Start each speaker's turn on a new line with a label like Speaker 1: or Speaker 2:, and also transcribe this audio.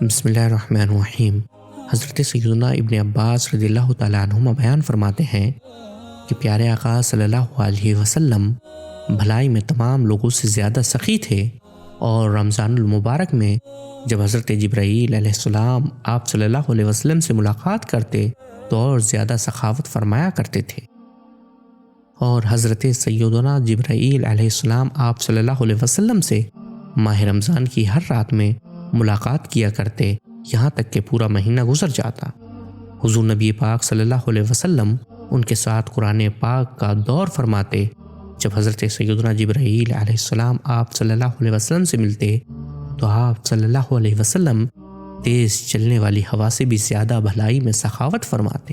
Speaker 1: بسم اللہ الرحمن الرحیم۔ حضرت سیدنا ابن عباس رضی اللہ تعالیٰ عنہما بیان فرماتے ہیں کہ پیارے آقا صلی اللہ علیہ وسلم بھلائی میں تمام لوگوں سے زیادہ سخی تھے، اور رمضان المبارک میں جب حضرت جبرائیل علیہ السلام آپ صلی اللہ علیہ وسلم سے ملاقات کرتے تو اور زیادہ سخاوت فرمایا کرتے تھے، اور حضرت سیدنا جبرائیل علیہ السلام آپ صلی اللہ علیہ وسلم سے ماہ رمضان کی ہر رات میں ملاقات کیا کرتے، یہاں تک کہ پورا مہینہ گزر جاتا۔ حضور نبی پاک صلی اللہ علیہ وسلم ان کے ساتھ قرآن پاک کا دور فرماتے۔ جب حضرت سیدنا جبرائیل علیہ السلام آپ صلی اللہ علیہ وسلم سے ملتے تو آپ صلی اللہ علیہ وسلم تیز چلنے والی ہوا سے بھی زیادہ بھلائی میں سخاوت فرماتے۔